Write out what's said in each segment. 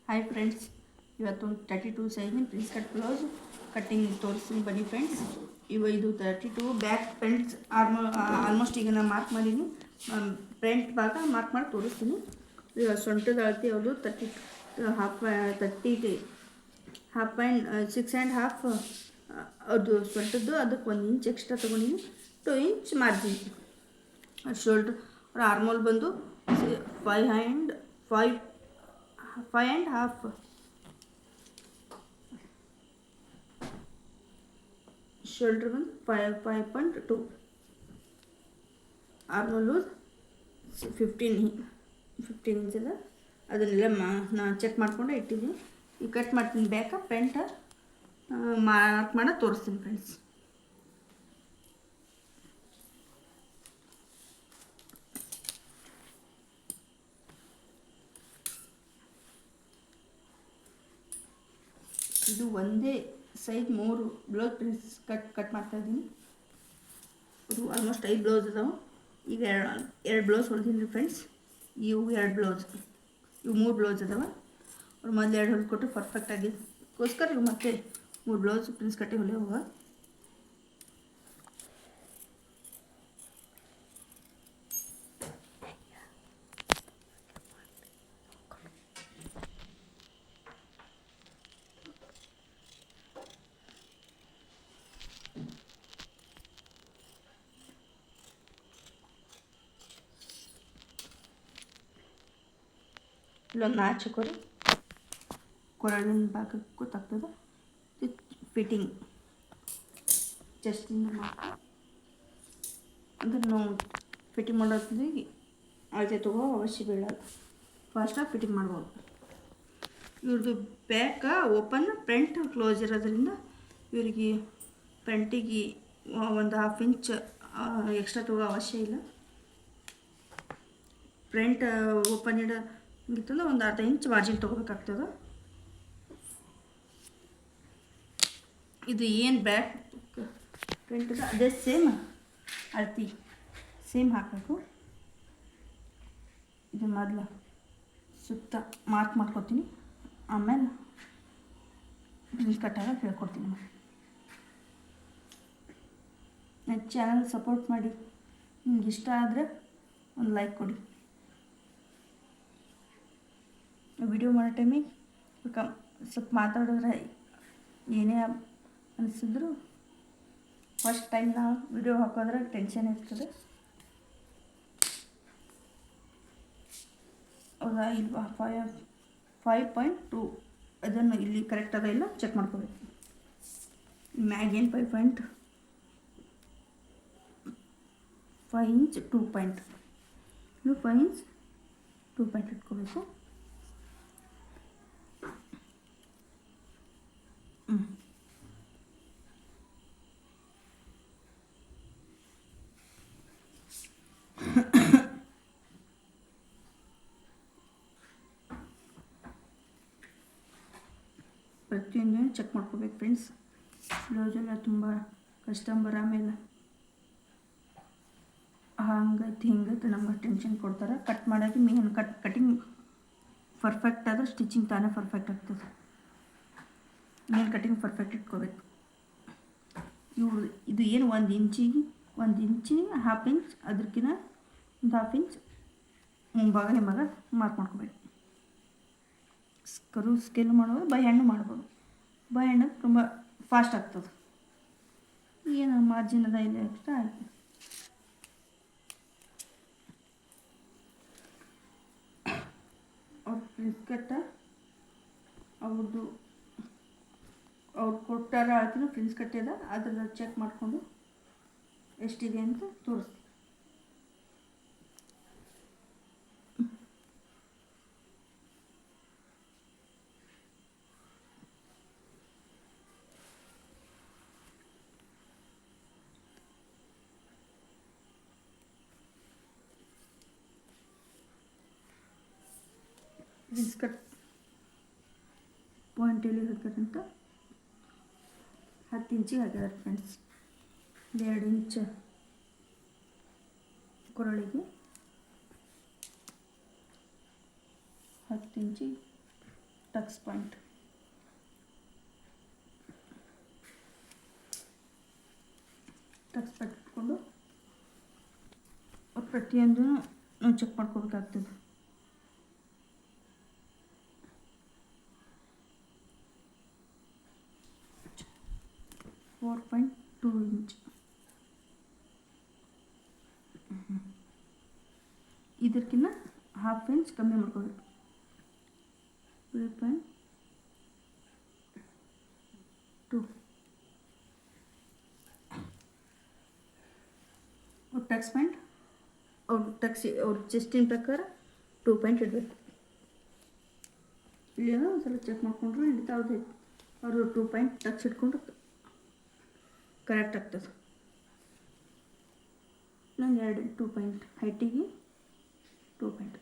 Hi friends, ಇವತ್ತು 32 ಸೈಜಿನ prince cut blouse cutting ತೋರಿಸ್ತೀನಿ ಬನ್ನಿ ಫ್ರೆಂಡ್ಸ್. ಇದು 32 ಬ್ಯಾಕ್ ಫ್ರಂಟ್ ಆಲ್ಮೋಸ್ಟ್ ಈಗ ನಾನು ಮಾರ್ಕ್ ಮಾಡೀನಿ. ಫ್ರಂಟ್ ಭಾಗ ಮಾರ್ಕ್ ಮಾಡಿ ತೋರಿಸ್ತೀನಿ. ಸೊಂಟದ ಅಳತೆ ಯಾವುದು 30 ಹಾಫ್ 6.5 ಅದು ಸೊಂಟದ್ದು. ಅದಕ್ಕೆ 1 ಇಂಚ್ ಎಕ್ಸ್ಟ್ರಾ ತೊಗೊಂಡಿನಿ. 2 ಇಂಚ್ ಮಾರ್ಜಿನ್. ಶೋಲ್ಡ್ರ್ ಆರ್ಮೋಲ್ ಬಂದು 5.5. ಶೋಲ್ಡ್ರ್ ಬಂದು 5.2. ಆರ್ಮೋಲ್ ಲೂಸ್ 15 ಇಂಚ್ ಅದ. ಅದನ್ನೆಲ್ಲ ನಾನು ಚೆಕ್ ಮಾಡಿಕೊಂಡೆ ಇಟ್ಟಿದ್ದೀನಿ. ಈಗ ಕಟ್ ಮಾಡ್ತೀನಿ. ಬ್ಯಾಕ ಫ್ರಂಟ್ ಮಾರ್ಕ್ ಮಾಡಿ ತೋರಿಸ್ತೀನಿ ಫ್ರೆಂಡ್ಸ್. ಇದು ಒಂದೇ ಸೈಜ್ 3 ಬ್ಲೌಸ್ ಪ್ರಿನ್ಸ್ ಕಟ್ ಮಾಡ್ತಾಯಿದ್ದೀನಿ. ಇದು ಆಲ್ಮೋಸ್ಟ್ 5 ಬ್ಲೌಸ್ ಅದಾವೆ. ಈಗ ಎರಡು ಬ್ಲೌಸ್ ಹೊಲ್ದೀನಿ ಫ್ರೆಂಡ್ಸ್. ಇವು 2 ಬ್ಲೌಸ್, ಇವು 3 ಬ್ಲೌಸ್ ಅದಾವೆ. ಅವ್ರು ಮೊದಲು 2 ಹೊಲ್ಕೊಟ್ಟು ಪರ್ಫೆಕ್ಟ್ ಆಗಿದ್ದಕ್ಕೋಸ್ಕರ ಇವು ಮತ್ತೆ 3 ಬ್ಲೌಸ್ ಪ್ರಿನ್ಸ್ ಕಟ್ಟಿ ಹೊಲೆ ಹೋಗ. ಇಲ್ಲೊಂದು ನಾಚ್ ಹಾಕೋರಿ, ಕೊರಳಿನ ಭಾಗಕ್ಕೆ ಗೊತ್ತಾಗ್ತದೆ. ಫಿಟ್ಟಿಂಗ್ ಚೆಸ್ಟಿಂದ ಮಾಡಿ ಅಂದ್ರೆ ನಾವು ಫಿಟ್ಟಿಂಗ್ ಮಾಡೋದ್ರಿಗೆ ಅಳತೆ ತಗೋ ಅವಶ್ಯ ಬೀಳಲ್ಲ. ಫಾಸ್ಟಾಗಿ ಫಿಟ್ಟಿಂಗ್ ಮಾಡ್ಬೋದು. ಇವ್ರದ್ದು ಬ್ಯಾಕ ಓಪನ್, ಫ್ರಂಟ್ ಕ್ಲೋಸ್ ಇರೋದ್ರಿಂದ ಇವರಿಗೆ ಫ್ರಂಟಿಗೆ 1/2 ಇಂಚ್ ಎಕ್ಸ್ಟ್ರಾ ತಗೋ ಅವಶ್ಯ ಇಲ್ಲ. ಫ್ರಂಟ್ ಓಪನ್ ಇಡೋಂಗಿತ್ತಂದ್ರೆ 1/2 ಇಂಚ್ ಮಾರ್ಜಿನ್ ತೊಗೋಬೇಕಾಗ್ತದೆ. ಇದು ಏನು ಬ್ಯಾಕ್ ಫ್ರಂಟ್ ಅದೇ ಸೇಮ್ ಅಳತಿ ಸೇಮ್ ಹಾಕಬೇಕು. ಇದು ಮೊದಲು ಸುತ್ತ ಮಾರ್ಕ್ ಮಾಡ್ಕೊತೀನಿ, ಆಮೇಲೆ ಪ್ರಿನ್ಸ್ ಕಟ್ಟಾಗ ಹೇಳ್ಕೊಡ್ತೀನಿ. ನನ್ನ ಚಾನಲ್ ಸಪೋರ್ಟ್ ಮಾಡಿ. ನಿಮ್ಗೆ ಇಷ್ಟ ಆದರೆ ಒಂದು ಲೈಕ್ ಕೊಡಿ. ವಿಡಿಯೋ ಮಾಡೋ ಟೈಮಿಗೆ ಸ್ವಲ್ಪ ಮಾತಾಡಿದ್ರೆ ಏನೇ ಅನಿಸಿದ್ರು ಫಸ್ಟ್ ಟೈಮ್ ನಾವು ವಿಡಿಯೋ ಹಾಕೋದ್ರೆ ಟೆನ್ಷನ್ ಇರ್ತದೆ. ಹೌದಾ ಇಲ್ವಾ? 5.2 ಅದನ್ನು ಇಲ್ಲಿ ಕರೆಕ್ಟ್ ಅದ ಇಲ್ಲ ಚೆಕ್ ಮಾಡ್ಕೋಬೇಕು. ಮ್ಯಾಗೇನು 5 ಇಂಚ್ 2 ಪಾಯಿಂಟ್, ಇನ್ನು 5 ಇಂಚ್ 2 ಪಾಯಿಂಟ್ ಇಟ್ಕೋಬೇಕು. ಪ್ರತಿಯೊಂದು ಚೆಕ್ ಮಾಡ್ಕೋಬೇಕು ಫ್ರೆಂಡ್ಸ್. ಬ್ಲೌಸೆಲ್ಲ ತುಂಬ ಕಸ್ಟಮರ್ ಆಮೇಲೆ ಹಂಗೈತಿ ಹಿಂಗೈತೆ ನಮ್ಗೆ ಟೆನ್ಷನ್ ಕೊಡ್ತಾರೆ. ಕಟ್ ಮಾಡೋದು ಮೇನ್ ಕಟಿಂಗ್ ಪರ್ಫೆಕ್ಟ್ ಆದರೆ ಸ್ಟಿಚಿಂಗ್ ತಾನೇ ಪರ್ಫೆಕ್ಟ್ ಆಗ್ತದೆ. ಮೇನ್ ಕಟಿಂಗ್ ಪರ್ಫೆಕ್ಟ್ ಇಟ್ಕೋಬೇಕು. ಇದು ಏನು 1 ಇಂಚಿಗೆ 1.5 ಇಂಚ್ ಅದಕ್ಕಿಂತ 1/2 ಇಂಚ್ ಮುಂಭಾಗ ಹಿಂಭಾಗ ಮಾರ್ಕ್ ಮಾಡ್ಕೋಬೇಕು. ಸ್ಕೇಲ್ ಮಾಡ್ಬೋದು, ಬೈ ಹ್ಯಾಂಡು ಮಾಡ್ಬೋದು. ಬೈ ಹ್ಯಾಂಡ್ ತುಂಬ ಫಾಸ್ಟ್ ಆಗ್ತದೆ. ಏನು ಮಾರ್ಜಿನ್ ಅದ ಇಲ್ಲ ಎಕ್ಸ್ಟ್ರಾ ಆಯಿತು. ಅವ್ರ ಪ್ರಿನ್ಸ್ ಕಟ್ಟ ಅವ್ರದ್ದು ಅವ್ರು ಕೊಟ್ಟಾರ ಅಳತಿನೂ ಪ್ರಿನ್ಸ್ ಕಟ್ಟಿದ ಅದ್ರದ್ದು ಚೆಕ್ ಮಾಡಿಕೊಂಡು ಎಷ್ಟಿದೆ ಅಂತ ತೋರಿಸ್ತೀನಿ. ಪ್ರಿನ್ಸ್ ಕಟ್ ಪಾಯಿಂಟ್ ಎಲ್ಲಿ ಹಾಕ್ಯಾರಂತ 10 ಇಂಚಿಗೆ ಹಾಕಿದ್ದಾರೆ ಫ್ರೆಂಡ್ಸ್. 2 ಇಂಚ್ ಕೊರಳಿಗೆ 10 ಇಂಚಿಗೆ ಟಕ್ಸ್ ಪಾಯಿಂಟ್. ಟಕ್ಸ್ ಪಾಯಿಂಟ್ ಇಟ್ಕೊಂಡು ಪ್ರತಿಯೊಂದು ನಾವು ಚೆಕ್ ಮಾಡ್ಕೋಬೇಕಾಗ್ತದೆ. Four 4.2 inch. ಇದಕ್ಕಿಂತ ಹಾಫ್ ಇಂಚ್ ಕಮ್ಮಿ ಮಾಡ್ಕೋಬೇಕು. 3.2. ಟಕ್ಸ್ ಪಾಯಿಂಟ್ ಅವ್ರ ಚೆಸ್ಟಿನ ಪ್ರಕಾರ 2 ಪಾಯಿಂಟ್ ಇಡಬೇಕು. ಇಲ್ಲಿ ಒಂದು ಸಲ ಚೆಕ್ ಮಾಡಿಕೊಂಡ್ರು ಹಿಡಿತಾ ಅವರು 2 ಪಾಯಿಂಟ್ ಟಕ್ಸ್ ಇಟ್ಕೊಂಡು ಕರೆಕ್ಟ್ ಆಗ್ತದೆ. ನಂಗೆ 2 ಪಾಯಿಂಟ್ ಹೈಟಿಗೆ 2 ಪಾಯಿಂಟ್.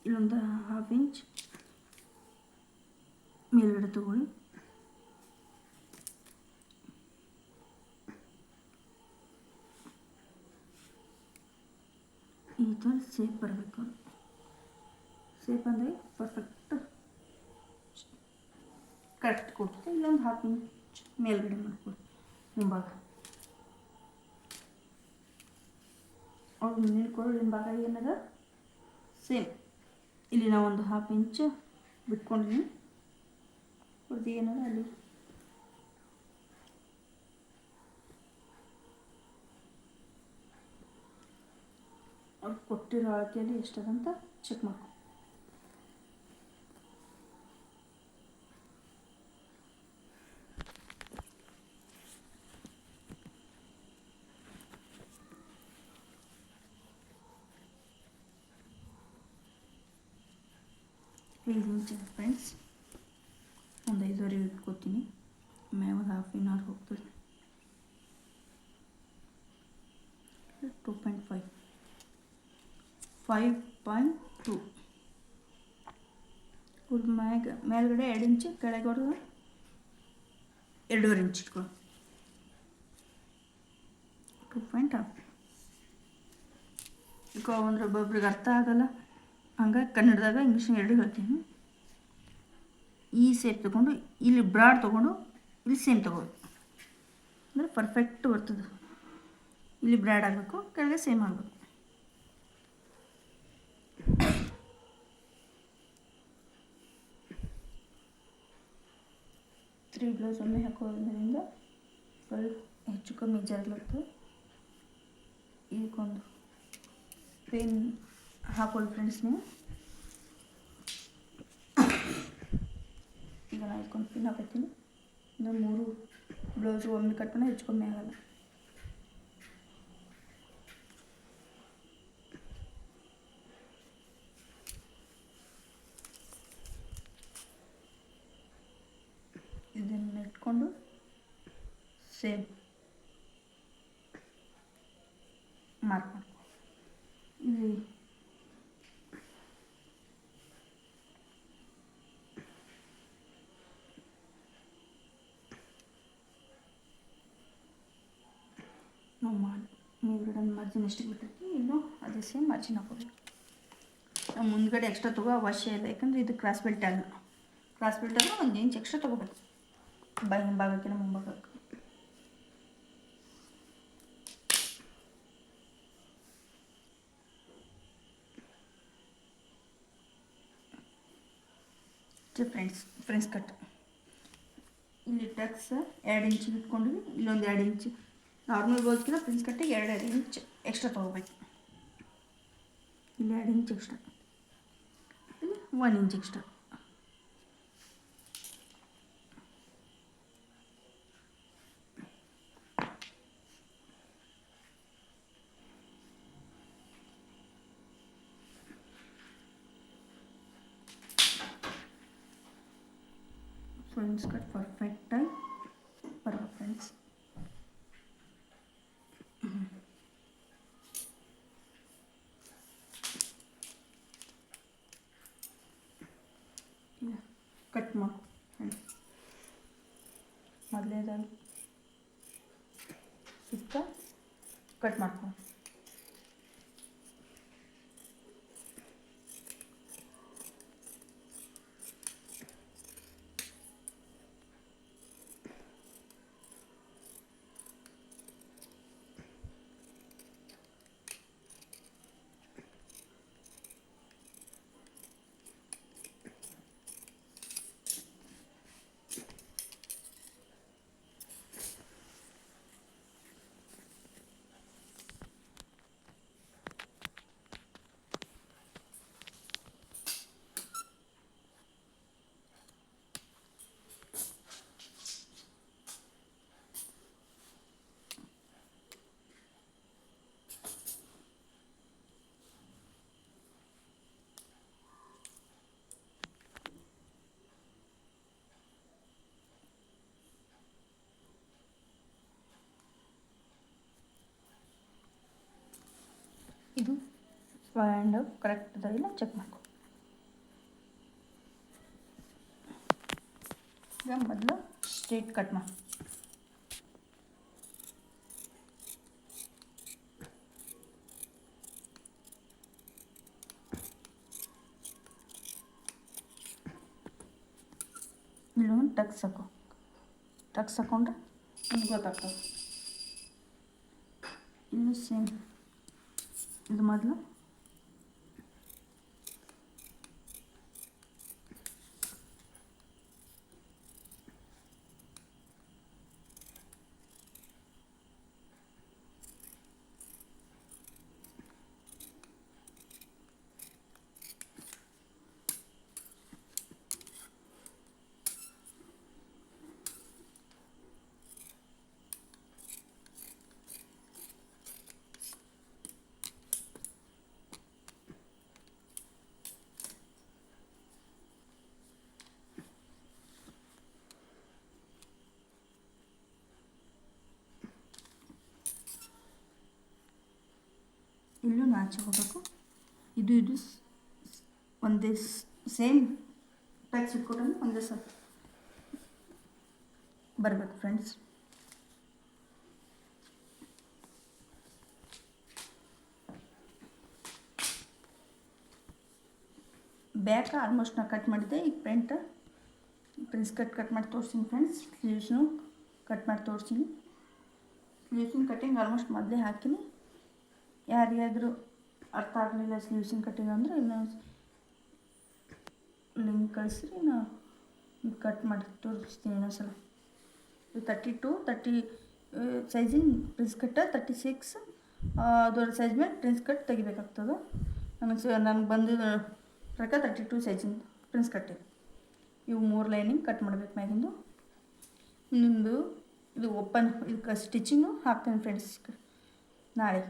ಇಲ್ಲೊಂದು ಹಾಫ್ ಇಂಚ್ ಮೇಲ್ಗಡೆ ತಗೊಳ್ಳಿ. ಈ ಥರ ಸೇಪ್ ಬರಬೇಕು. ಸೇಪ್ ಅಂದರೆ ಪರ್ಫೆಕ್ಟ್ ಕರೆಕ್ಟ್ ಕೊಡ್ತದೆ. ಇಲ್ಲೊಂದು ಹಾಫ್ ಇಂಚ್ ಮೇಲ್ಗಡೆ ಮಾಡ್ಕೊಳ್ಳಿ ಮುಂಭಾಗ. ಅವ್ರು ಮುಂದಿನ ಕೊರಳಿನ ಭಾಗ ಏನದ ಸೇಮ್. ಇಲ್ಲಿ ನಾವು ಒಂದು ಹಾಫ್ ಇಂಚ್ ಬಿಟ್ಕೊಂಡಿದ್ದೀನಿ. ಅವ್ರದ್ದು ಏನದ ಅಲ್ಲಿ ಅವ್ರು ಕೊಟ್ಟಿರೋ ಅಳತೆಯಲ್ಲಿ ಎಷ್ಟದಂತ ಚೆಕ್ ಮಾಡ್ಕೊ. ಇಂಚ್ ಫ್ರೆಂಡ್ಸ್, ಒಂದು 5.5 ಇಟ್ಕೋತೀನಿ. ಆಮೇಲೆ ಒಂದು ಹಾಫ್ ಆನ್ ಅವರ್ ಹೋಗ್ತದೆ. 2.5 5.2. ಮೇಲ್ಗಡೆ 2 ಇಂಚು, ಕೆಳಗೆ ಹೊಡೆದು 2.5 ಇಂಚ್ ಇಟ್ಕೊಳ್ಳಿ. 2.5. ಈಗ ಅಂದ್ರೆ ಒಬ್ಬೊಬ್ರಿಗೆ ಅರ್ಥ ಆಗಲ್ಲ, ಹಂಗಾಗಿ ಕನ್ನಡದಾಗ ಇಂಗ್ಲೀಷ್ನಾಗ 2 ಹೇಳ್ತೀನಿ. ಈ ಸೇಪ್ ತೊಗೊಂಡು ಇಲ್ಲಿ ಬ್ರಾಡ್ ತೊಗೊಂಡು ಇಲ್ಲಿ ಸೇಮ್ ತೊಗೋದು ಅಂದರೆ ಪರ್ಫೆಕ್ಟ್ ಬರ್ತದೆ. ಇಲ್ಲಿ ಬ್ರಾಡ್ ಆಗಬೇಕು, ಕೆಳಗೆ ಸೇಮ್ ಆಗಬೇಕು. ತ್ರೀ ಬ್ಲೌಸ್ ಒಮ್ಮೆ ಹಾಕೋದ್ರಿಂದ ಸ್ವಲ್ಪ ಹೆಚ್ಚು ಕಮ್ಮಿ ಜಾಗ್ಲತ್ತು. ಇದಕ್ಕೊಂದು ಪೇನ್ ಹಾಕೊಳ್ಳಿ ಫ್ರೆಂಡ್ಸ್ ನೀವು. ಈಗ ನಾನು ಇದಕ್ಕೊಂದು ಪಿನ್ ಹಾಕೋತೀನಿ. ಇನ್ನು 3 ಬ್ಲೌಸು ಒಮ್ಮೆ ಕಟ್ ಮಾಡಿ ಹೆಚ್ಚು ಕಮ್ಮಿ ಆಗಲ್ಲ. ಇದನ್ನು ಇಟ್ಕೊಂಡು ಸೇಮ್ ಮಾರ್ಕ್ ಮಾಡ್ಕೊ. ಇಲ್ಲಿ ನಾವು ಮೇಲ್ಗಡೆ ಮಾರ್ಜಿನ್ ಎಷ್ಟು ಬಿಟ್ಟಿರ್ತೀವಿ, ಇನ್ನು ಅದೇ ಸೇಮ್ ಮಾರ್ಜಿನ್ ಹಾಕೋಬೇಕು. ನಾವು ಮುಂದ್ಗಡೆ ಎಕ್ಸ್ಟ್ರಾ ತಗೋ ಅವಶ್ಯ ಇಲ್ಲ, ಯಾಕಂದರೆ ಇದು ಕ್ರಾಸ್ ಬೆಲ್ಟ್ ಅಲ್ಲ. ಕ್ರಾಸ್ ಬೆಲ್ಟ್ ಆದರೆ 1 ಇಂಚ್ ಎಕ್ಸ್ಟ್ರಾ ತೊಗೋಬೇಕು ಹಿಂಭಾಗಕ್ಕಿಂತ ಮುಂಭಾಗಕ್ಕೆ. ಫ್ರೆಂಡ್ಸ್ ಕಟ್ ಇಲ್ಲಿ ಟಕ್ಸ್ 2 ಇಂಚ್ ಇಟ್ಕೊಂಡಿವಿ. ಇಲ್ಲೊಂದು 2 ಇಂಚ್ ನಾರ್ಮಲ್ ಬ್ಲೌಸ್ಗಿಂತ ಫ್ರೆಂಡ್ಸ್ ಕಟ್ಟಿಗೆ 2 ಇಂಚ್ ಎಕ್ಸ್ಟ್ರಾ ತೊಗೋಬೇಕು. ಇಲ್ಲಿ 2 ಇಂಚ್ ಎಕ್ಸ್ಟ್ರಾ, ಇಲ್ಲಿ 1 ಇಂಚ್ ಎಕ್ಸ್ಟ್ರಾ. ಫ್ರೆಂಡ್ಸ್ ಕಟ್ ಪರ್ಫೆಕ್ಟಾಗಿ ಬರಬೇಕು ಫ್ರೆಂಡ್ಸ್. ಕಟ್ ಮಾಡಿ ಫ್ರೆಂಡ್ಸ್. ಮೊದಲೇದಾಗಿ ಸುತ್ತ ಕಟ್ ಮಾಡ್ಕೊಂಡು ಇದು ಸ್ಟ್ಯಾಂಡ್ ಕರೆಕ್ಟ್ ಅದ ಇಲ್ಲ ಚೆಕ್ ಮಾಡ್ಕೊ. ಈಗ ಮೊದಲು ಸ್ಟ್ರೇಟ್ ಕಟ್ ಮಾಡಿ ಇಲ್ಲೊಂದು ಟಕ್ಸ್ ಹಾಕೊಂಡ್ರೆ ನಿಮ್ಗೆ ಗೊತ್ತಾಗ್ತದೆ. ಇನ್ನು ಸೇಮ್ ಇದು ಮೊದಲು ಇಲ್ಲೂ ನಾಚಿ ಹೋಗಬೇಕು. ಇದು ಒಂದೇ ಸೇಮ್ ಟಕ್ಸ್ ಇಟ್ಕೊಟ್ರೆ ಒಂದೇ ಸಲ ಬರಬೇಕು ಫ್ರೆಂಡ್ಸ್. ಬ್ಯಾಕ್ ಆಲ್ಮೋಸ್ಟ್ ನಾನು ಕಟ್ ಮಾಡಿದ್ದೆ. ಈಗ ಪ್ರಿನ್ಸ್ ಕಟ್ ಮಾಡಿ ತೋರಿಸ್ತೀನಿ ಫ್ರೆಂಡ್ಸ್. ಸ್ಲೀವ್ಸ್ನು ಕಟ್ ಮಾಡಿ ತೋರಿಸ್ತೀನಿ. ಸ್ಲೀವ್ಸಿನ ಕಟ್ಟಿಂಗ್ ಆಲ್ಮೋಸ್ಟ್ ಮೊದಲೇ ಹಾಕಿನಿ. ಯಾರಿಗಾದರೂ ಅರ್ಥ ಆಗಲಿಲ್ಲ ಸ್ಲೀವ್ಸಿನ ಕಟ್ಟಿಂಗ್ ಅಂದರೆ ಇನ್ನು ಲಿಂಕ್ ಕಳಿಸ್ರಿ, ನಾನು ಕಟ್ ಮಾಡಿ ತೋರಿಸ್ತೀನಿ ಇನ್ನೊಂದ್ಸಲ. ಇದು 30 ಸೈಜಿನ ಪ್ರಿನ್ಸ್ ಕಟ್ಟ, 36 ದೊಡ್ಡ ಸೈಜ್ ಮೇಲೆ ಪ್ರಿನ್ಸ್ ಕಟ್ ತೆಗಿಬೇಕಾಗ್ತದೆ. ನನಗೆ ಬಂದಿದ್ದ ಪ್ರಕಾರ 32 ಸೈಜಿನ ಪ್ರಿನ್ಸ್ ಕಟ್ಟೆ. ಇವು 3 ಲೈನಿಂಗ್ ಕಟ್ ಮಾಡಬೇಕು ಮ್ಯಾಗಿಂದು. ಇನ್ನೊಂದು ಇದು ಓಪನ್ ಇದಕ್ಕೆ ಸ್ಟಿಚಿಂಗು ಹಾಕ್ತೇನೆ ಫ್ರೆಂಡ್ಸ್ ನಾಳೆ.